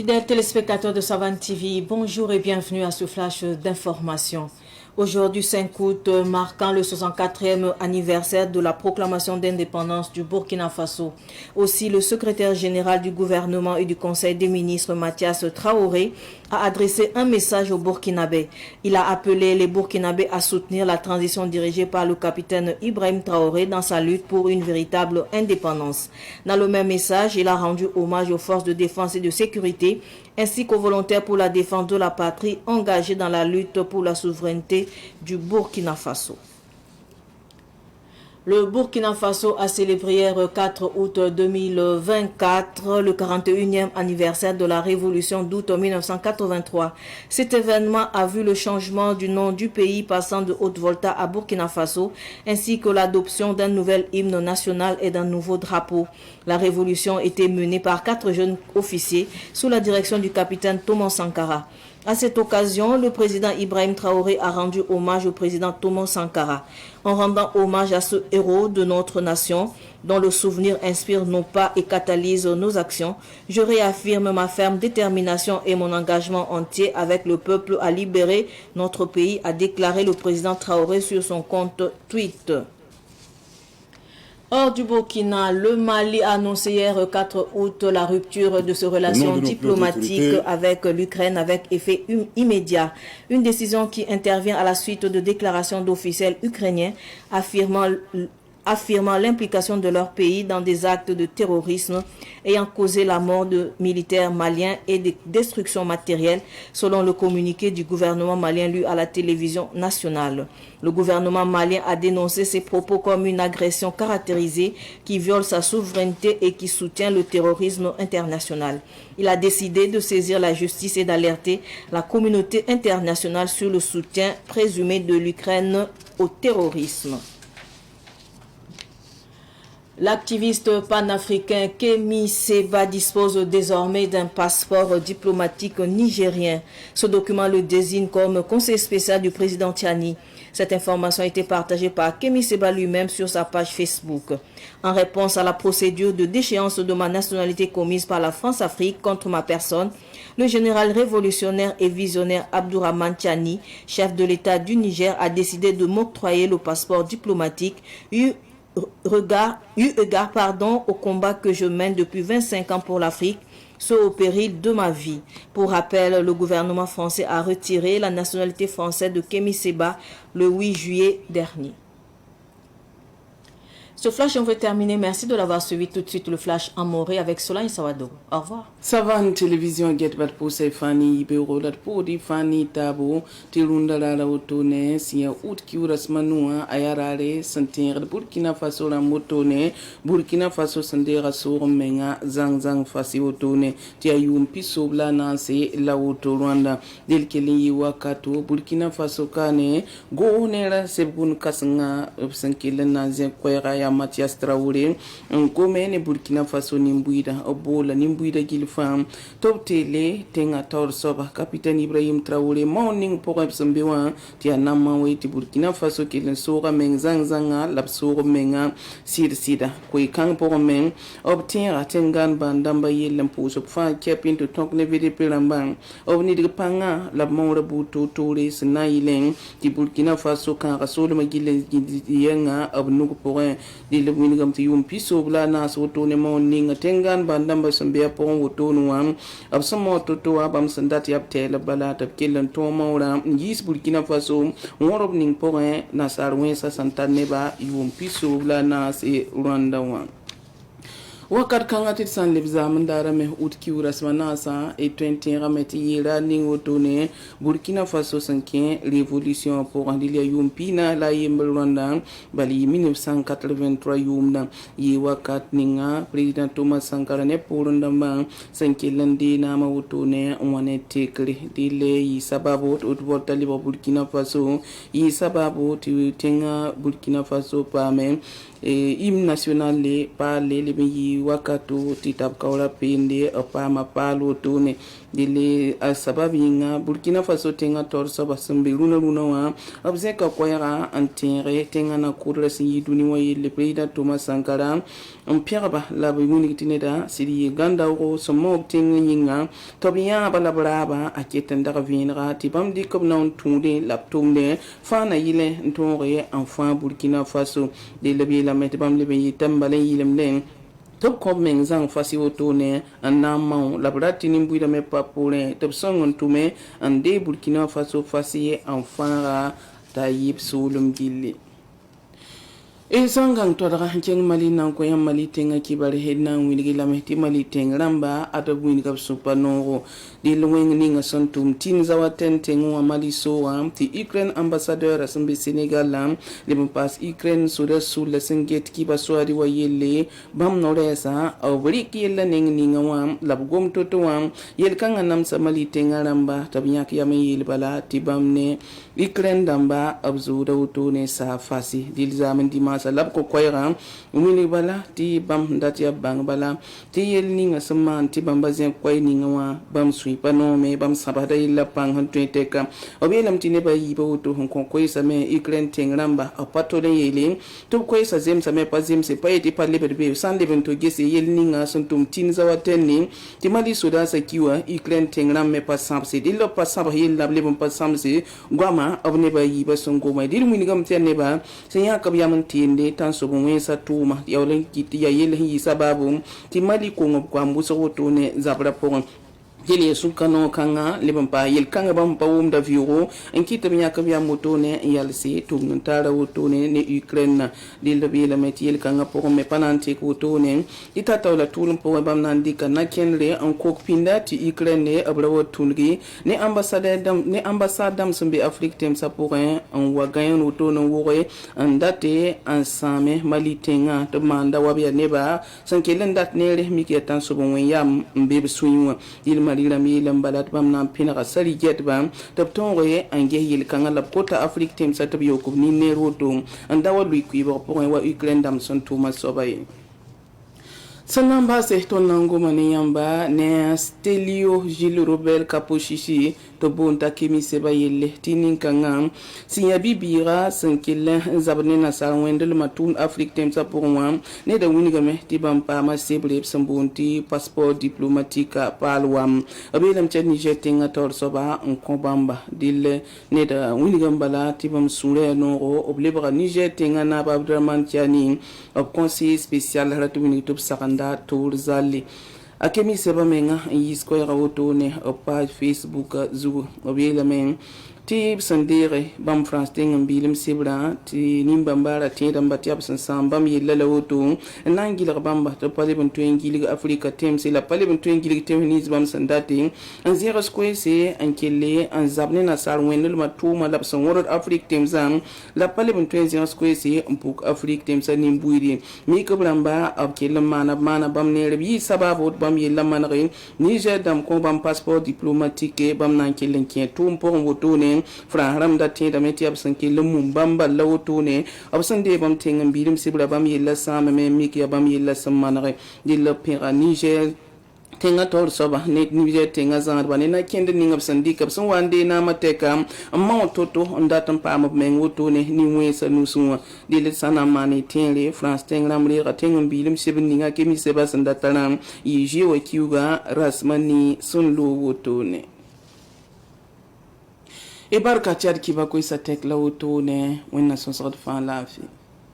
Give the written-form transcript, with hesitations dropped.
Fidèles téléspectateurs de Savane TV, bonjour et bienvenue à ce flash d'information. Aujourd'hui 5 août, marquant le 64e anniversaire de la proclamation d'indépendance du Burkina Faso. Aussi, le secrétaire général du gouvernement et du conseil des ministres, Mathias Traoré, a adressé un message aux Burkinabés. Il a appelé les Burkinabés à soutenir la transition dirigée par le capitaine Ibrahim Traoré dans sa lutte pour une véritable indépendance. Dans le même message, il a rendu hommage aux forces de défense et de sécurité ainsi qu'aux volontaires pour la défense de la patrie engagés dans la lutte pour la souveraineté du Burkina Faso. Le Burkina Faso a célébré hier 4 août 2024 le 41e anniversaire de la révolution d'août 1983. Cet événement a vu le changement du nom du pays passant de Haute-Volta à Burkina Faso ainsi que l'adoption d'un nouvel hymne national et d'un nouveau drapeau. La révolution était menée par 4 jeunes officiers sous la direction du capitaine Thomas Sankara. À cette occasion, le président Ibrahim Traoré a rendu hommage au président Thomas Sankara. En rendant hommage à ce héros de notre nation, dont le souvenir inspire nos pas et catalyse nos actions, je réaffirme ma ferme détermination et mon engagement entier avec le peuple à libérer notre pays, a déclaré le président Traoré sur son compte Twitter. Hors du Burkina, le Mali a annoncé hier 4 août la rupture de ses relations diplomatiques avec l'Ukraine avec effet immédiat. Une décision qui intervient à la suite de déclarations d'officiels ukrainiens affirmant l'implication de leur pays dans des actes de terrorisme ayant causé la mort de militaires maliens et des destructions matérielles, selon le communiqué du gouvernement malien lu à la télévision nationale. Le gouvernement malien a dénoncé ces propos comme une agression caractérisée qui viole sa souveraineté et qui soutient le terrorisme international. Il a décidé de saisir la justice et d'alerter la communauté internationale sur le soutien présumé de l'Ukraine au terrorisme. L'activiste panafricain Kémi Séba dispose désormais d'un passeport diplomatique nigérien. Ce document le désigne comme conseiller spécial du président Tiani. Cette information a été partagée par Kémi Séba lui-même sur sa page Facebook. En réponse à la procédure de déchéance de ma nationalité commise par la France-Afrique contre ma personne, le général révolutionnaire et visionnaire Abdourahmane Tiani, chef de l'État du Niger, a décidé de m'octroyer le passeport diplomatique eu égard au combat que je mène depuis 25 ans pour l'Afrique, ce au péril de ma vie. Pour rappel, le gouvernement français a retiré la nationalité française de Kémi Séba le 8 juillet dernier. Ce flash, on veut terminer. Merci de l'avoir suivi. Tout de suite, le flash en Morée avec Solange Sawado. Au revoir. Savane télévision get bat pour Fani Ibero dat pour di Fani Tabo Tirunda la Otone sia out kiuras manua ayarare sentir Burkina Faso la motone Burkina Faso sendera sur menga zang fasi otone tia yum piso bla nanse la auto Rwanda del keli wakato Burkina Faso kane go nera sebun kasanga obsankile nanze kwera ya Mathias Traoré ngomene Burkina Faso nimbuida obola nimbuida gilfam top tele tenga tor soba capitaine Ibrahim Traoré morning pour absambewa tia nama weti Burkina Faso kilen sora meng zanga lapsoro menga sida kwe kang pour meng obtien atengan bandamba yelem pour fa kepin to tok ne vede pelambang ovni de panga la mora buto tore snaileng di Burkina Faso kan rasol magile yenga abnugo pour di le winigam ti yum piso bla na so to ne morning atengan bandamba sambea pour woto nuam absamo to abam sandati abtela bala tab kelen to mawra yis Burkina Faso worob ning pour na sarwen sa santane ba yum piso bla na se Rwanda wan wakat kangatit san lebza mandara me ut kiuras manasa et 20 rameti yira ning otone Burkina Faso sanke révolution pour andilia yumpina la yembel Rwanda bali 1983 yumna yi wakat ninga président Thomas Sankara ne pour ndamba sanke lande na ma otone wane tekle dile yi sababu ut volta liba Burkina Faso yi sababu ti tenga Burkina Faso pa men hymne national le pale le bi wakatu titab kawla pende opama palo tone dile asababinga Burkina Faso tenga torso basambe luna wa abzeka kwaya antere tenga na kurla si duni wa le president Thomas Sankara Pierre la bimuni tineda sidi ganda ro somok tenga yinga tobiya balabraba aketenda vinra tibam di comme non tunde laptumde fana yile ntore enfant Burkina Faso de lebi la metbam lebe yitambale yilemlen top komen zang fasi otone anama labrati nimbuida me papule top songon tume ande Burkina Faso fasi enfant ra tayib sulum gilli e sangang to daga hanceng mali nan ko yam mali tenga kibare hedna winigi lameti mali teng ramba ata wini gab supanoro di lweng ninga santum tin zawaten tengu mali so am ti Ukraine ambassadeur asambe Senegal lam le pas Ukraine suda sul senget kiba swadi wa yelle bam noresa aw bari ki yella ninga wam labgom toto wam yel kanga nam sa mali tenga ramba tabnyak yame yel bala tibamne Ukraine damba abzuda utone sa fasi dil zaman di salab ko koyra umili bala ti bam ndatia bang bala ti yel ninga saman ti bam bazen koy ninga wa bam sui panome bam sabada illa pang han teka obelam ti ne ba yibo to hon kon koy sa me Ukraine tengramba a pato de yele to koy sa zem sa me pa zem se pa eti pa lebe be san leben to gese yel ninga suntum tin zawaten ti mali soda sa kiwa Ukraine tengram me pa samse dillo pa sab yel lable bam pa samse gwama abne ba yiba songo mai dil munigam tenne ba se ya kab yamanti de tan so bon sa tuma yawlen kiti ya yel hi sababu ti mali ko ngob kwa mbuso woto ne zabra pon jeli sukano kanga lebam pa yel kanga bam pa wum da viuro en kita miya ka biya moto ne yalsi tum tara woto ne Ukraine dil be la met yel kanga po me panante ko to ne itata wala tulum po bam nan dika na kenre en ko pinda ti Ukraine ne abra wotulgi ne ambassade dam sumbe Afrique tem sa pour en wagayon woto no wore en date ensemble mali tenga to manda wabiya neba sankelen dat ne re mi ki tan so bon yam mbebe suyu marira mi lambalat bam nan pina sari jet bam tab tonre ange yil kanga la kota Afrique tem sa tab yokum ni neroto andawa lui kuibo pour wa Ukraine dam son Thomas Sobay sanamba se ton nango mane yamba ne Stelio Gilles Robert Kaposhishi to bonta kimi seba yelle tinin kanga sinya bibira sankilla zabne na sarwendel matun Afrique tem sa pour moi ne da winiga me ti bampa ma sebre sambonti passeport diplomatique palwam abelam chen Niger tinga tor soba on kombamba dil ne da winiga mbala ti bam sure noro oblebra Niger tinga na Abdraman Tiani ob conseiller spécial ratu wini top sakanda tour zali akemi seba menga yisko ya woto ne page Facebook zu obiyela men ti sandere bam France ting bilim sibra ti nimbambara ti damba ti absan sambam yella lawoto nangila bamba to pale ben to ngili Africa tem c'est la pale ben to ngili tem ni bam sandati en zero square c'est en kele en zabne na sar wenel matuma la son world Afrique tem zam la pale ben to zero square c'est pour Afrique tem sa nimbuiri mi ko bramba ab kele mana bam ne rebi sababu bam yella manare Niger dam ko bam passeport diplomatique bam nan kele ken tum pour woto ne fraharam da te da meti absan ke lumum bamba lawto ne absan de bam tengam birim sibra bam yella sama me miki bam yella sammanare dilla pera Niger tenga tor soba ne Niger tenga zan ba ne na kende ninga absan di kapsan wande na mateka amma toto ndatam pa ma men woto ne ni wesa nusuwa dilla sana mane tenre France tengram re ga tengam birim sibin ninga ke mi seba sandatana yi jewa kiuga rasmani sun lo woto ne e barka chad ki ba ko sa tek la woto ne wenna son sort fa la fi